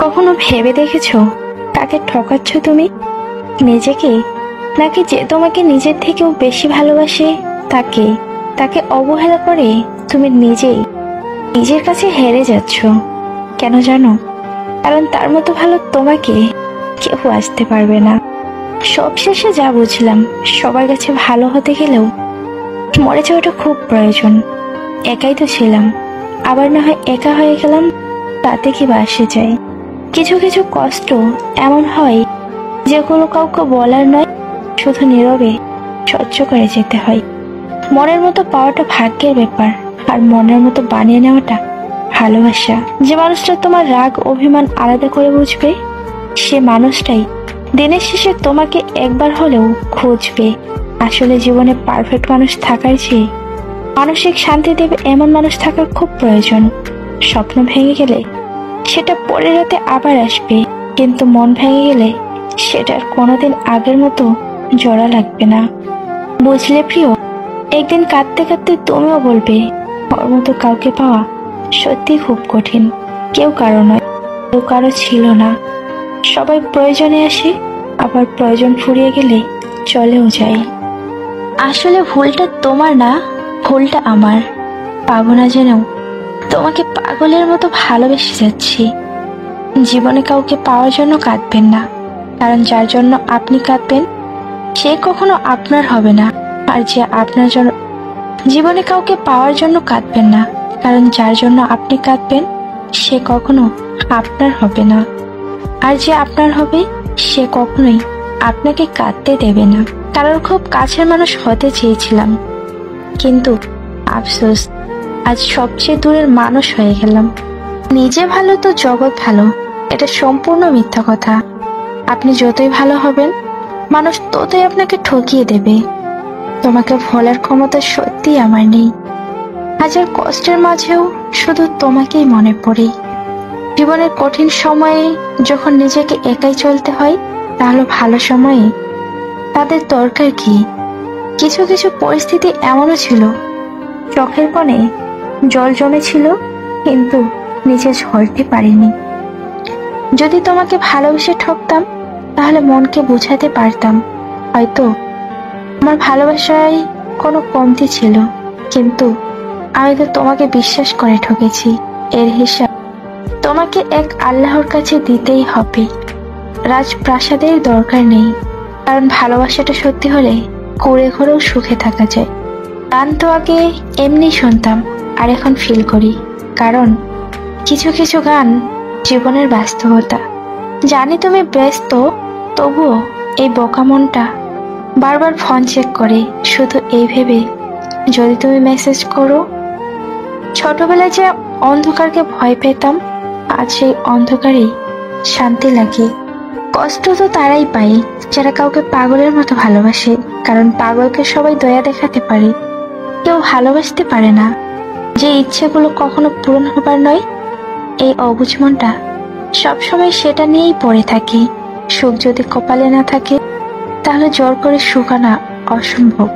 কখনো ভেবে দেখেছো কাকে ঠকাচ্ছ তুমি? নিজেকে, নাকি যে তোমাকে নিজের থেকেও বেশি ভালোবাসে তাকে? তাকে অবহেলা করে তুমি নিজেই নিজের কাছে হেরে যাচ্ছ। কেন জানো? কারণ তার মতো ভালো তোমাকে কেউ আসতে পারবে না। সবশেষে যা বুঝলাম, সবার কাছে ভালো হতে গেলেও মরে যাওয়াটা খুব প্রয়োজন। একাই তো ছিলাম, আবার না হয় একা হয়ে গেলাম, তাতে কি বা আসে যায়? কিছু কিছু কষ্ট এমন হয় যেগুলো কাউকে বলার নয়, শুধু নীরবে সহ্য করে যেতে হয়। মনের মতো পাওয়াটা ভাগ্যের ব্যাপার, আর মনের মতো বানিয়ে নেওয়াটা ভালোবাসা। যে মানুষটা তোমার রাগ অভিমান আলাদা করে বুঝবে, সে মানুষটাই দিনের শেষে তোমাকে একবার হলেও খুঁজবে। আসলে জীবনে পারফেক্ট মানুষ থাকার চেয়ে মানসিক শান্তি দেবে এমন মানুষ থাকার খুব প্রয়োজন। স্বপ্ন ভেঙে গেলে সেটা পরের রাতে আবার আসবে, কিন্তু মন ভেঙে গেলে সেটার কোনোদিন আগের মতো জোড়া লাগবে না। বুঝলে প্রিয়, একদিন কাঁদতে কাঁদতে তুমিও বলবে, ওর মতো কাউকে পাওয়া সত্যি খুব কঠিন। কেউ কারো নয়, কেউ কারো ছিল না। সবাই প্রয়োজনে আসে, আবার প্রয়োজন ফুরিয়ে গেলে চলেও যায়। আসলে ভুলটা তোমার না, ভুলটা আমার। পাবো না জেনেও তোমাকে পাগলের মতো ভালোবেসে যাচ্ছি। জীবনে কাউকে পাওয়ার জন্য কাঁদবেন না, কারণ যার জন্য আপনি কাঁদবেন সে কখনো আপনার হবে না। আর যে আপনার জন্য জীবনে কাউকে পাওয়ার জন্য কাঁদবেন না, কারণ যার জন্য আপনি কাঁদবেন সে কখনো আপনার হবে না। আর যে আপনার হবে সে কখনোই আপনাকে কাঁদতে দেবে না। কারোর খুব কাছের মানুষ হতে চেয়েছিলাম, কিন্তু আফসোস আজ সবচেয়ে দূরের মানুষ হয়ে গেলাম। নিজে ভালো তো জগৎ ভালো, এটা সম্পূর্ণ মিথ্যা কথা। আপনি যতই ভালো হবেন, মানুষ ততই আপনাকে ঠকিয়ে দেবে। তোমাকে ভোলার ক্ষমতা সত্যি আমার নেই। হাজার কষ্টের মাঝেও শুধু তোমাকেই মনে পড়ে। জীবনের কঠিন সময়ে যখন নিজেকে একাই চলতে হয়, তাহলে ভালো সময়ে তাদের দরকার কি? কিছু কিছু পরিস্থিতি এমনও ছিল, চোখের কোণে জল জমেছিল, কিন্তু নিচে ঝরতে পারিনি। যদি তোমাকে ভালোবেসে ঠকতাম, তাহলে মনকে বোঝাতে পারতাম, হয়তো আমার ভালোবাসায় কোনো কমতি ছিল, কিন্তু আমি তো তোমাকে বিশ্বাস করে ঠকেছি। এর হিসাব তোমাকে এক আল্লাহর কাছে দিতেই হবে। রাজপ্রাসাদের দরকার নেই, কারণ ভালোবাসাটা সত্যি হলে কুঁড়ে ঘরেও সুখে থাকা যায়। গান তো আগে এমনি শুনতাম, আর এখন ফিল করি, কারণ কিছু কিছু গান জীবনের বাস্তবতা। জানি তুমি ব্যস্ত, তবুও এই বোকা মনটা বারবার ফোন চেক করে, শুধু এই ভেবে যদি তুমি মেসেজ করো। ছোটবেলায় যে অন্ধকারকে ভয় পেতাম, আজ সেই অন্ধকারেই শান্তি লাগে। কষ্ট তো তারাই পায় যারা কাউকে পাগলের মতো ভালোবাসে, কারণ পাগলকে সবাই দয়া দেখাতে পারে, কেউ ভালোবাসতে পারে না। যে ইচ্ছেগুলো কখনো পূরণ হবার নয়, এই অবুঝ মনটা সবসময় সেটা নিয়েই পড়ে থাকে। সুখ যদি কপালে না থাকে, তাহলে জোর করে সুখ আনা অসম্ভব।